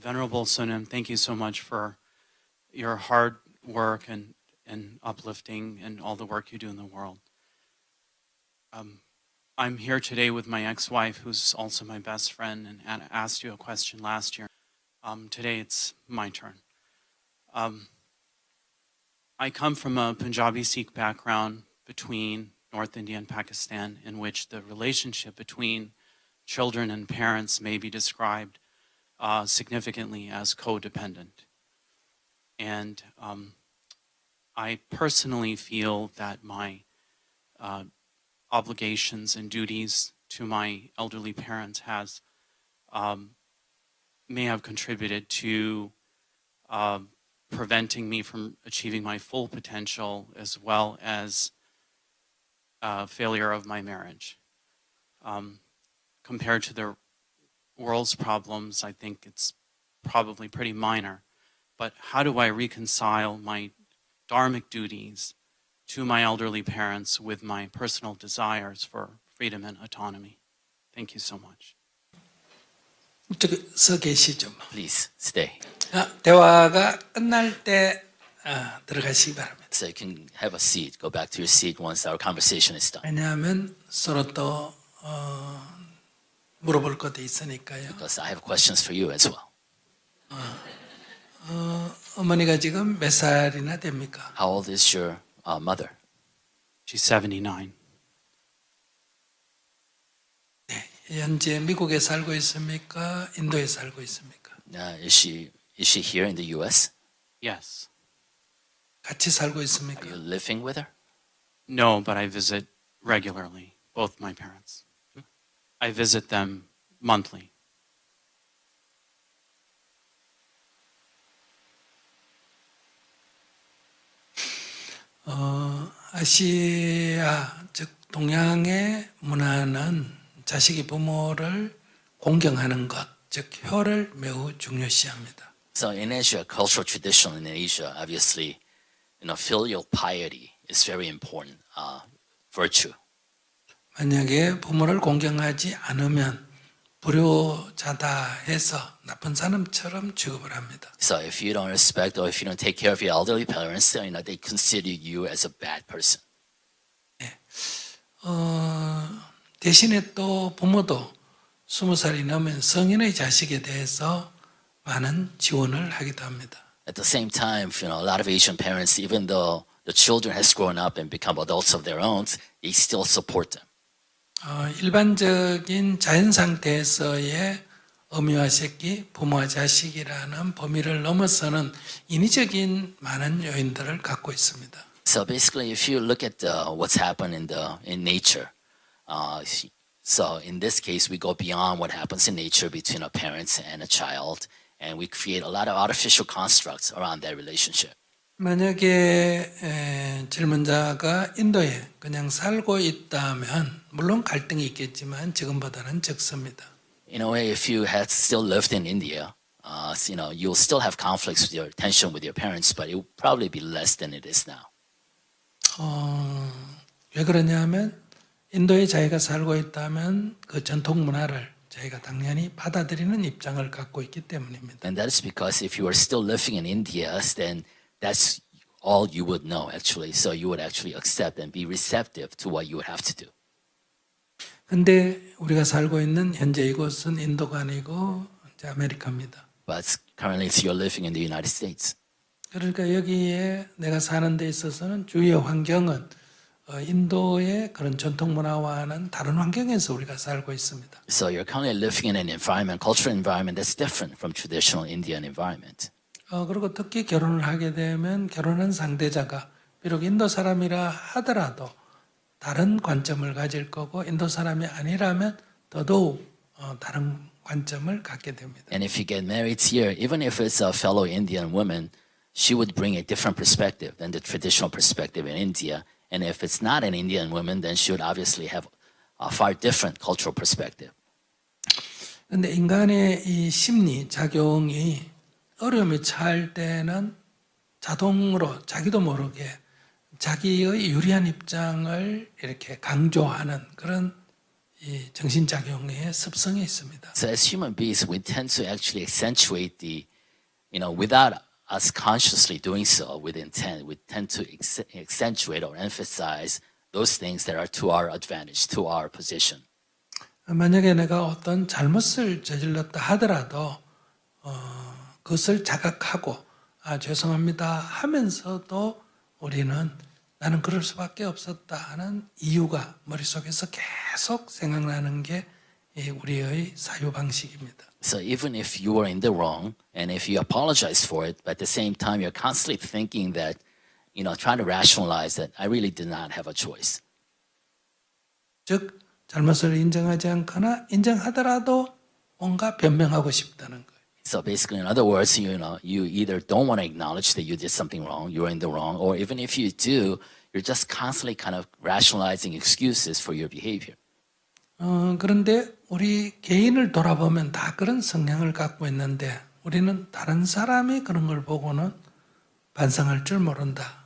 Venerable Sunim, thank you so much for your hard work and uplifting and all the work you do in the world. I'm here today with my ex-wife, who's also my best friend, and asked you a question last year. Today it's my turn. I come from a Punjabi Sikh background between North India and Pakistan, in which the relationship between children and parents may be described significantly as codependent. And I personally feel that my obligations and duties to my elderly parents may have contributed to preventing me from achieving my full potential, as well as failure of my marriage. Compared to the world's problems, I think it's probably pretty minor. But how do I reconcile my dharmic duties to my elderly parents with my personal desires for freedom and autonomy? Thank you so much. 서 계시죠. Please stay. 대화가 끝날 때 들어가시기 바랍니다. So you can have a seat. Go back to your seat once our conversation is done. 왜냐하면 서로 또 물어볼 것도 있으니까요. Because I have questions for you as well. 어머니가 지금 몇 살이나 됩니까? How old is your mother? She's 79. 네, 현재 미국에 살고 있습니까? 인도에 살고 있습니까? Is she here in the U.S.? Yes. 같이 살고 Are 있습니까? you living with her? No, but I visit regularly, both my parents. I visit them monthly. 아시아, 즉 동양의 문화는 자식이 부모를 공경하는 것, 즉 효를 매우 중요시합니다. So in Asia, cultural tradition in Asia, obviously, filial piety is very important virtue. 만약에 부모를 공경하지 않으면 불효자다 해서 나쁜 사람처럼 취급을 합니다. So if you don't respect or if you don't take care of your elderly parents, they consider you as a bad person. 대신에 또 부모도 20살이 넘은 성인의 자식에 대해서 많은 지원을 하기도 합니다. At the same time, a lot of Asian parents, even though the children has grown up and become adults of their own, they still support them. 일반적인 자연 상태에서의 어미와 새끼, 부모와 자식이라는 범위를 넘어서는 인위적인 많은 요인들을 갖고 있습니다. So basically, if you look at what's happened in nature, so in this case, we go beyond what happens in nature between a parent and a child, and we create a lot of artificial constructs around that relationship. 만약에 질문자가 인도에 그냥 살고 있다면 물론 갈등이 있겠지만 지금보다는 적습니다. In a way, if you had still lived in India, you'll still have conflicts with your tension with your parents, but it will probably be less than it is now. 왜 그러냐면 인도에 자기가 살고 있다면 그 전통 문화를 자기가 당연히 받아들이는 입장을 갖고 있기 때문입니다. And that is because if you are still living in India, then that's all you would know, actually. So you would actually accept and be receptive to what you would have to do. 근데 우리가 살고 있는 현재 이곳은 인도가 아니고 이제 아메리카입니다. But currently, you're living in the United States. 그러니까 여기에 내가 사는 데 있어서는 주위의 환경은 인도의 그런 전통 문화와는 다른 환경에서 우리가 살고 있습니다. So you're currently living in an environment, cultural environment that's different from traditional Indian environment. 그리고 특히 결혼을 하게 되면 결혼한 상대자가 비록 인도 사람이라 하더라도 다른 관점을 가질 거고 인도 사람이 아니라면 더더욱 다른 관점을 갖게 됩니다. And if you get married here, even if it's a fellow Indian woman, she would bring a different perspective than the traditional perspective in India. And if it's not an Indian woman, then she would obviously have a far different cultural perspective. 근데 인간의 이 심리 작용이 어려움이 처할 때는 자동으로 자기도 모르게 자기의 유리한 입장을 이렇게 강조하는 그런 이 정신작용의 습성이 있습니다. So as human beings, we tend to actually accentuate the, without us consciously doing so with intent, we tend to accentuate or emphasize those things that are to our advantage, to our position. 만약에 내가 어떤 잘못을 저질렀다 하더라도 그것을 자각하고 죄송합니다 하면서도 우리는 나는 그럴 수밖에 없었다 하는 이유가 머릿속에서 계속 생각나는 게 우리의 사유 방식입니다. So even if you were in the wrong and if you apologize for it, but at the same time you're constantly thinking that, trying to rationalize that I really did not have a choice. 즉 잘못을 인정하지 않거나 인정하더라도 뭔가 변명하고 싶다는 거예요. So basically, in other words, you either don't want to acknowledge that you did something wrong, you're in the wrong, or even if you do, you're just constantly kind of rationalizing excuses for your behavior. 그런데 우리 개인을 돌아보면 다 그런 성향을 갖고 있는데 우리는 다른 사람이 그런 걸 보고는 반성할 줄 모른다.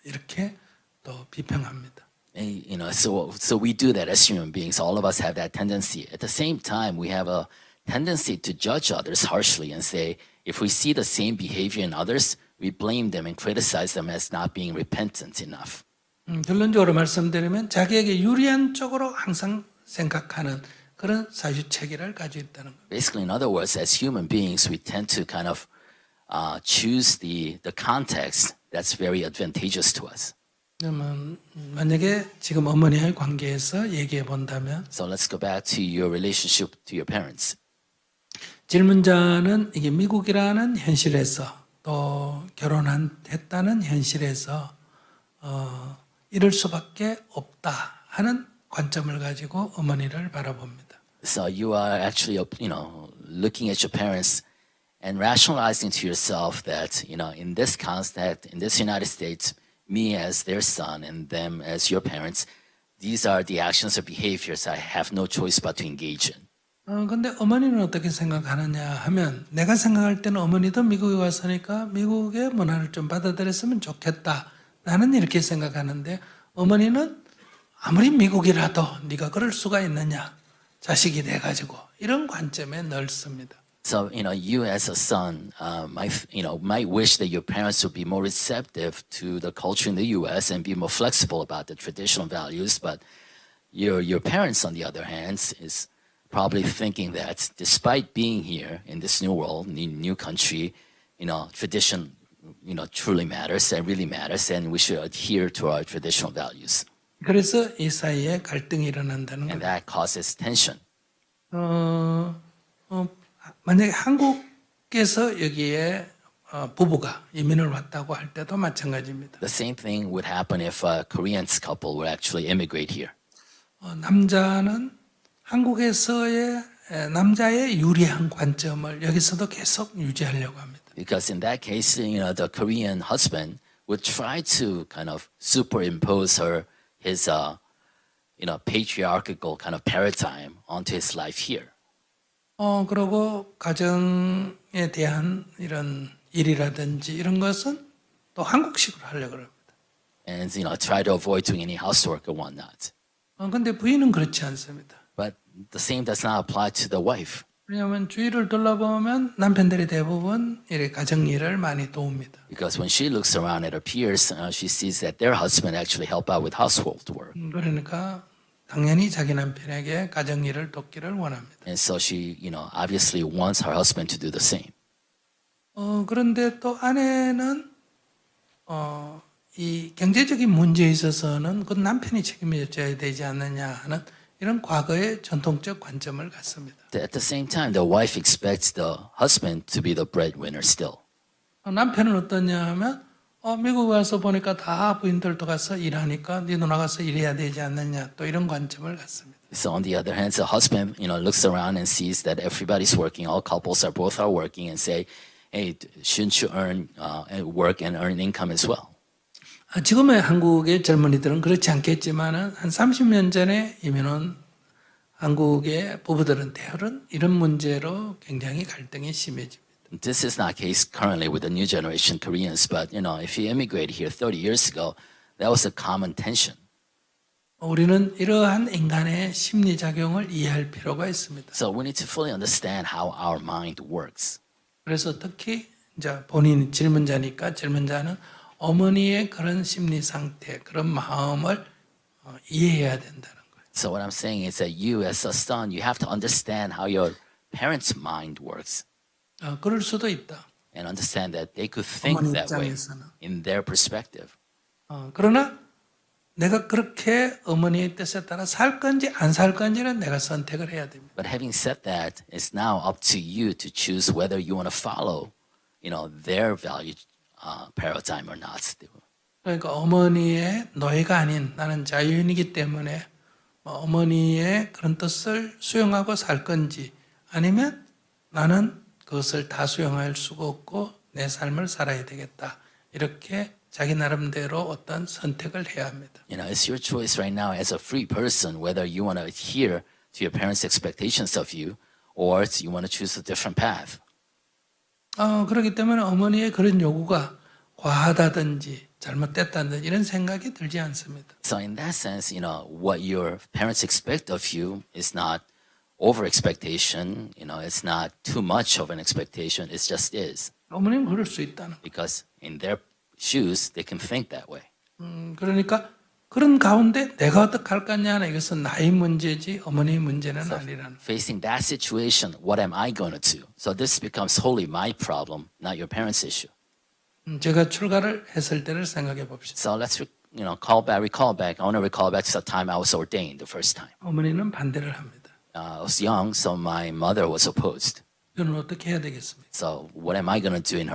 이렇게 또 비평합니다. And, so we do that as human beings. All of us have that tendency. At the same time, we have a tendency to judge others harshly and say, if we see the same behavior in others, we blame them and criticize them as not being repentant enough. 결론적으로 말씀드리면 자기에게 유리한 쪽으로 항상 생각하는 그런 사유체계를 가지고 있다는 거예요. Basically, in other words, as human beings, we tend to kind of choose the context that's very advantageous to us. 그러면 만약에 지금 어머니와의 관계에서 얘기해 본다면 So let's go back to your relationship to your parents. 질문자는 이게 미국이라는 현실에서 또 결혼했다는 현실에서 이럴 수밖에 없다 하는 관점을 가지고 어머니를 바라봅니다. So you are actually, looking at your parents and rationalizing to yourself that, in this context, in this United States, me as their son and them as your parents, these are the actions or behaviors I have no choice but to engage in. 근데 어머니는 어떻게 생각하느냐 하면 내가 생각할 때는 어머니도 미국에 왔으니까 미국의 문화를 좀 받아들였으면 좋겠다. 나는 이렇게 생각하는데 어머니는 아무리 미국이라도 네가 그럴 수가 있느냐. 자식이 돼가지고 이런 관점에 넓습니다. So, you as a son might wish that your parents would be more receptive to the culture in the U.S. and be more flexible about the traditional values. But your parents, on the other hand, is probably thinking that despite being here in this new world, new country, tradition, truly matters and really matters, and we should adhere to our traditional values. 그래서 이 사이에 갈등이 일어난다는 And 겁니다. that causes tension. 만약에 한국에서 여기에 부부가 이민을 왔다고 할 때도 마찬가지입니다. The same thing would happen if a Korean couple would actually immigrate here. 남자는 한국에서의 남자의 유리한 관점을 여기서도 계속 유지하려고 합니다. Because in that case, the Korean husband would try to kind of superimpose his patriarchal kind of paradigm onto his life here. 그리고 가정에 대한 이런 일이라든지 이런 것은 또 한국식으로 하려고 합니다. And, try to avoid doing any housework or whatnot. 근데 부인은 그렇지 않습니다. But the same does not apply to the wife. 왜냐하면 주위를 둘러보면 남편들이 대부분 이렇게 가정일을 많이 도웁니다. Because when she looks around at her peers, she sees that their husband actually help out with household work. 그러니까 당연히 자기 남편에게 가정일을 돕기를 원합니다. And so she, obviously wants her husband to do the same. 그런데 또 아내는 이 경제적인 문제에 있어서는 그 남편이 책임을 져야 되지 않느냐 하는 이런 과거의 전통적 관점을 갖습니다. At the same time, the wife expects the husband to be the breadwinner still. 남편은 어떠냐 하면 미국 와서 보니까 다 부인들도 가서 일하니까 니도 나가서 일해야 되지 않느냐 또 이런 관점을 갖습니다. So on the other hand, the husband, looks around and sees that everybody's working, all couples are both working, and say, "Hey, shouldn't you work and earn income as well?" 지금의 한국의 젊은이들은 그렇지 않겠지만은 한 30년 전에 이민온 한국의 부부들은 대부분 이런 문제로 굉장히 갈등이 심해집니다. This is not the case currently with the new generation Koreans, but if you immigrated here 30 years ago, that was a common tension. 우리는 이러한 인간의 심리 작용을 이해할 필요가 있습니다. So we need to fully understand how our mind works. 그래서 특히 이제 본인 질문자니까 질문자는 어머니의 그런 심리 상태, 그런 마음을 이해해야 된다는 거예요. So what I'm saying is that you, as a son, you have to understand how your parents' mind works 그럴 수도 있다. and understand that they could think 어머니 that way 입장에서는. in their perspective. 그러나 내가 그렇게 어머니의 뜻에 따라 살 건지 안 살 건지는 내가 선택을 해야 됩니다. But having said that, it's now up to you to choose whether you want to follow, their value paradigm or not. 그러니까 어머니의 노예가 아닌 나는 자유인이기 때문에 어머니의 그런 뜻을 수용하고 살 건지 아니면 나는 그것을 다 수용할 수가 없고 내 삶을 살아야 되겠다. 이렇게 자기 나름대로 어떤 선택을 해야 합니다. It's your choice right now as a free person whether you want to adhere to your parents' expectations of you or you want to choose a different path. 그렇기 때문에 어머니의 그런 요구가 과하다든지 잘못됐다든지 이런 생각이 들지 않습니다. So in that sense, what your parents expect of you is not over expectation, it's not too much of an expectation, it just is. 어머니는 그럴 수 있다는 거예요. Because in their shoes, they can think that way. 그러니까 그런 가운데 내가 어떻게 할 거냐는 이것은 나의 문제지 어머니의 문제는 아니라는. Facing that situation, what am I going to do? So this becomes wholly my problem, not your parents' issue. 제가 출가를 했을 때를 생각해 봅시다. So let's recall back. I want to recall back to the time I was ordained the first time. 어머니는 반대를 합니다. I was young, so my mother was opposed. 저는 어떻게 해야 되겠습니까? So what am I going to do in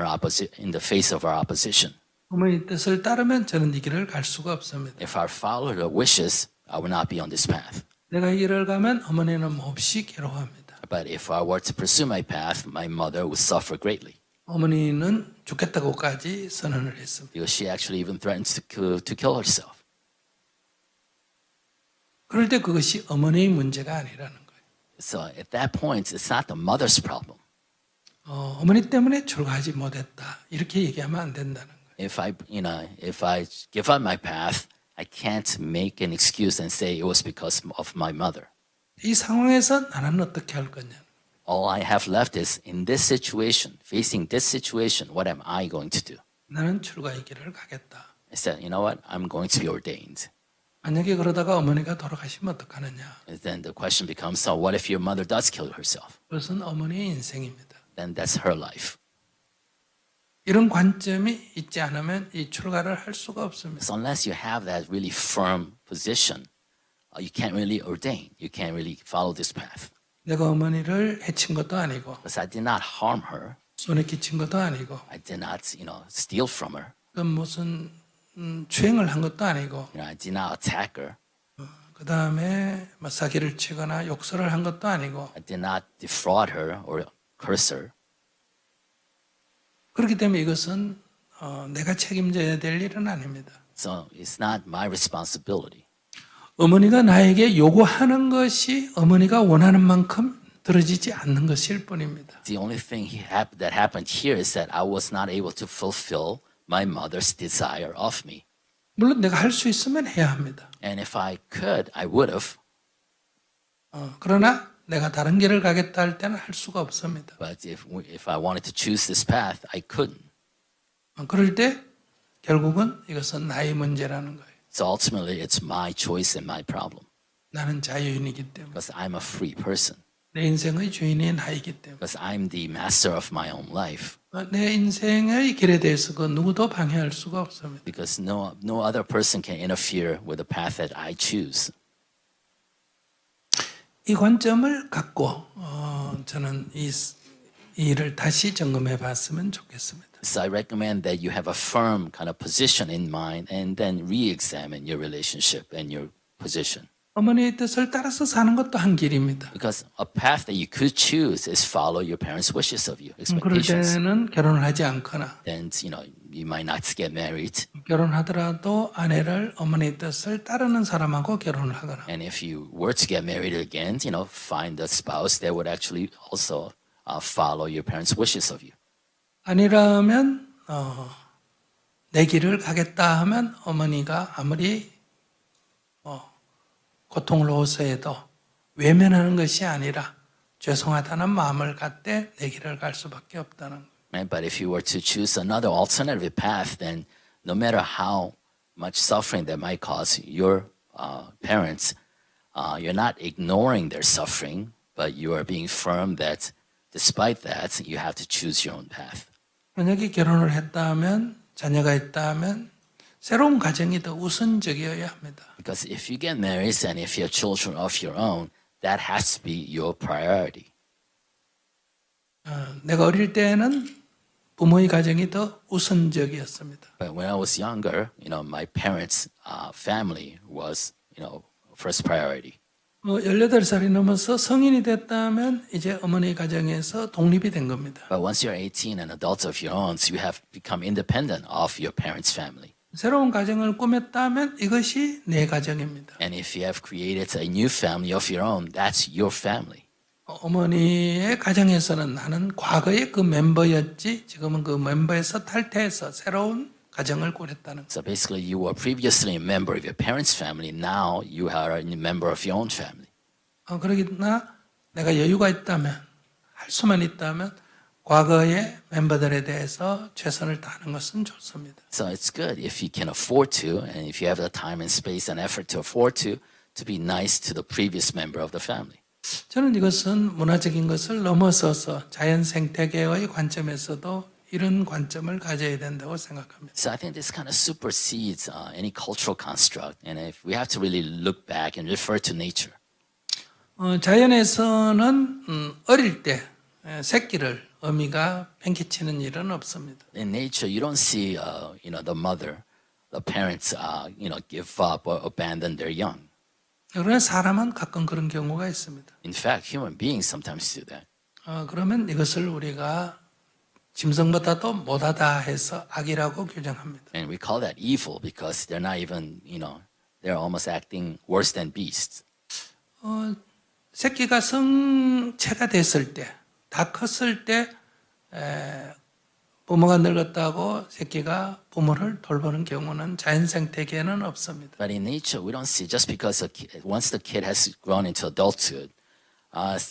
the face of our opposition? 어머니 뜻을 따르면 저는 이 길을 갈 수가 없습니다. If I follow her wishes, I will not be on this path. 내가 이 길을 가면 어머니는 몹시 괴로워합니다. But if I were to pursue my path, my mother would suffer greatly 어머니는 죽겠다고까지 선언을 했습니다. because she actually even threatened to kill herself. 그럴 때 그것이 어머니의 문제가 아니라는 거예요. So at that point, it's not the mother's problem. 어머니 때문에 출가하지 못했다. 이렇게 얘기하면 안 된다는 거예요. If I give up my path, I can't make an excuse and say it was because of my mother. 이 상황에서 나는 어떻게 할 거냐. All I have left is in this situation, facing this situation, what am I going to do? 나는 출가의 길을 가겠다. I said, you know what? I'm going to be ordained. 만약에 그러다가 어머니가 돌아가시면 어떡하느냐. And then the question becomes, so what if your mother does kill herself? 그것은 어머니의 인생입니다. Then that's her life. 이런 관점이 있지 않으면 이 출가를 할 수가 없습니다. So unless you have that really firm position, you can't really ordain. You can't really follow this path. 내가 어머니를 해친 것도 아니고 Because I did not harm her. 손에 끼친 것도 아니고 I did not, steal from her. 그 무슨 추행을 한 것도 아니고 I did not attack her. 그 다음에 사기를 치거나 욕설을 한 것도 아니고 I did not defraud her or curse her. 그렇기 때문에 이것은 내가 책임져야 될 일은 아닙니다. So it's not my responsibility. 어머니가 나에게 요구하는 것이 어머니가 원하는 만큼 들어지지 않는 것일 뿐입니다. The only thing that happened here is that I was not able to fulfill my mother's desire of me. 물론 내가 할 수 있으면 해야 합니다. And if I could, I would have. 그러나 내가 다른 길을 가겠다 할 때는 할 수가 없습니다. But if I wanted to choose this path, I couldn't. 그럴 때 결국은 이것은 나의 문제라는 거예요. So ultimately, it's my choice and my problem. 나는 자유인이기 때문에 Because I'm a free person. 내 인생의 주인이 나이기 때문에 Because I'm the master of my own life. 내 인생의 길에 대해서 그 누구도 방해할 수가 없습니다. Because no other person can interfere with the path that I choose. 이 관점을 갖고 저는 이 일을 다시 점검해 봤으면 좋겠습니다. So I recommend that you have a firm kind of position in mind and then re-examine your relationship and your position. 어머니의 뜻을 따라서 사는 것도 한 길입니다. Because a path that you could choose is follow your parents' wishes of you, 그럴 expectations. 때는 결혼을 하지 않거나 Then, you might not get married. 결혼하더라도 아내를 어머니의 뜻을 따르는 사람하고 결혼을 하거나 And if you were to get married again, find a spouse that would actually also follow your parents' wishes of you. 아니라면 내 길을 가겠다 하면 어머니가 아무리 고통을 호소해도 외면하는 것이 아니라 죄송하다는 마음을 갖되 내 길을 갈 수밖에 없다는 것. Right? But if you were to choose another alternative path, then no matter how much suffering that might cause your parents, you're not ignoring their suffering, but you are being firm that despite that, you have to choose your own path. 만약에 결혼을 했다면 자녀가 있다면 새로운 가정이 더 우선적이어야 합니다. Because if you get married and if you have children of your own, that has to be your priority. 내가 어릴 때는 부모의 가정이 더 우선적이었습니다. But when I was younger, my parents' family was, first priority. 18살이 넘어서 성인이 됐다면 이제 어머니 가정에서 독립이 된 겁니다. But once you're 18 and adults of your own, you have become independent of your parents' family. 새로운 가정을 꾸몄다면 이것이 내 가정입니다. And if you have created a new family of your own, that's your family. 어머니의 가정에서는 나는 과거에 그 멤버였지 지금은 그 멤버에서 탈퇴해서 새로운 가정을 꾸렸다는 것. So basically, you were previously a member of your parents' family. Now you are a member of your own family. 그러나 내가 여유가 있다면 할 수만 있다면 과거의 멤버들에 대해서 최선을 다하는 것은 좋습니다. So it's good if you can afford to, and if you have the time and space and effort to afford to be nice to the previous member of the family. 저는 이것은 문화적인 것을 넘어서서 자연 생태계의 관점에서도 이런 관점을 가져야 된다고 생각합니다. So I think this kind of supersedes any cultural construct, and if we have to really look back and refer to nature. 자연에서는 어릴 때 새끼를 어미가 팽개치는 일은 없습니다. In nature, you don't see, the mother, the parents, give up or abandon their young. 그러나 사람은 가끔 그런 경우가 있습니다. In fact, human beings sometimes do that. 그러면 이것을 우리가 짐승보다도 못하다 해서 악이라고 규정합니다. And we call that evil because they're not even, they're almost acting worse than beasts. 새끼가 성체가 됐을 때, 다 컸을 때 부모가 늙었다고 새끼가 부모를 돌보는 경우는 자연 생태계에는 없습니다. But in nature, we don't see just because once the kid has grown into adulthood,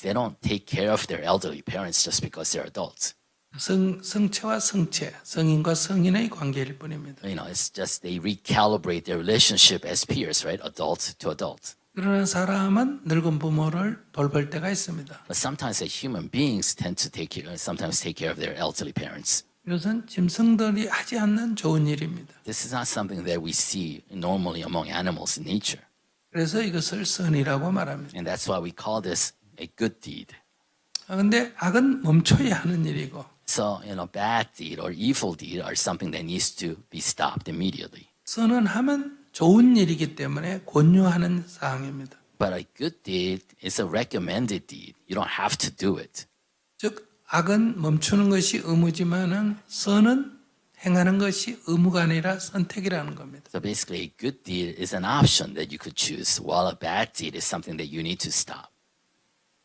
they don't take care of their elderly parents just because they're adults. 성체와 성체, 성인과 성인의 관계일 뿐입니다. It's just they recalibrate their relationship as peers, right? Adult to adult. 그러나 사람은 늙은 부모를 돌볼 때가 있습니다. But sometimes human beings tend to sometimes take care of their elderly parents. 이것은 짐승들이 하지 않는 좋은 일입니다. This is not something that we see normally among animals in nature. 그래서 이것을 선이라고 말합니다. And that's why we call this a good deed. 그런데 악은 멈춰야 하는 일이고 So, bad deed or evil deed are something that needs to be stopped immediately. 선은 하면 좋은 일이기 때문에 권유하는 사항입니다. But a good deed is a recommended deed. You don't have to do it. 즉 악은 멈추는 것이 의무지만은 선은 행하는 것이 의무가 아니라 선택이라는 겁니다. So basically, a good deed is an option that you could choose, while a bad deed is something that you need to stop.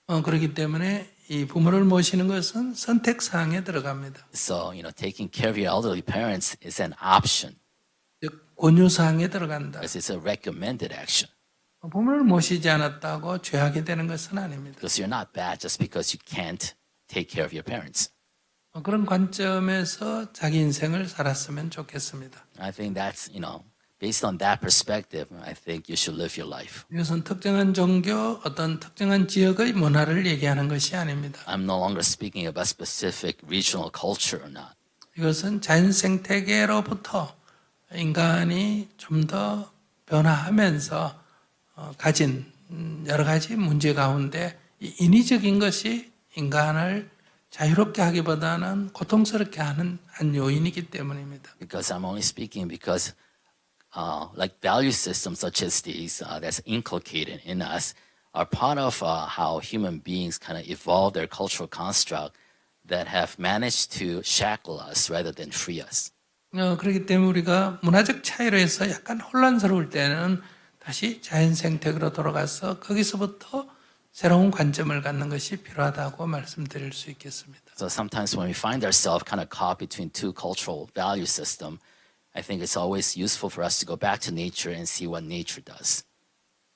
그렇기 때문에 이 부모를 모시는 것은 선택 사항에 들어갑니다. So, taking care of your elderly parents is an option, 즉 권유 사항에 들어간다. because it's a recommended action. 부모를 모시지 않았다고 죄하게 되는 것은 아닙니다. Because you're not bad just because you can't take care of your parents. 그런 관점에서 자기 인생을 살았으면 좋겠습니다. I think that's, based on that perspective, I think you should live your life. 이것은 특정한 종교, 어떤 특정한 지역의 문화를 얘기하는 것이 아닙니다. I'm no longer speaking about specific regional culture or not. 이것은 자연 생태계로부터 인간이 좀 더 변화하면서 가진 여러 가지 문제 가운데 이 인위적인 것이 인간을 자유롭게 하기보다는 고통스럽게 하는 한 요인이기 때문입니다. Because I'm only speaking because like value systems such as these that's inculcated in us are part of how human beings kind of evolve their cultural construct that have managed to shackle us rather than free us. 그렇기 때문에 우리가 문화적 차이로 해서 약간 혼란스러울 때는 다시 자연 생태계로 돌아가서 거기서부터 새로운 관점을 갖는 것이 필요하다고 말씀드릴 수 있겠습니다. So sometimes when we find ourselves kind of caught between two cultural value systems, I think it's always useful for us to go back to nature and see what nature does.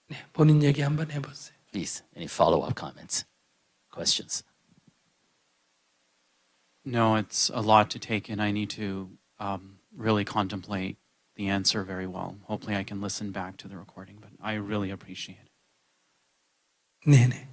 네, 본인 얘기 한번 해보세요. Please, any follow-up comments, questions? No, it's a lot to take in. I need to really contemplate the answer very well. Hopefully, I can listen back to the recording, but I really appreciate it. 네네.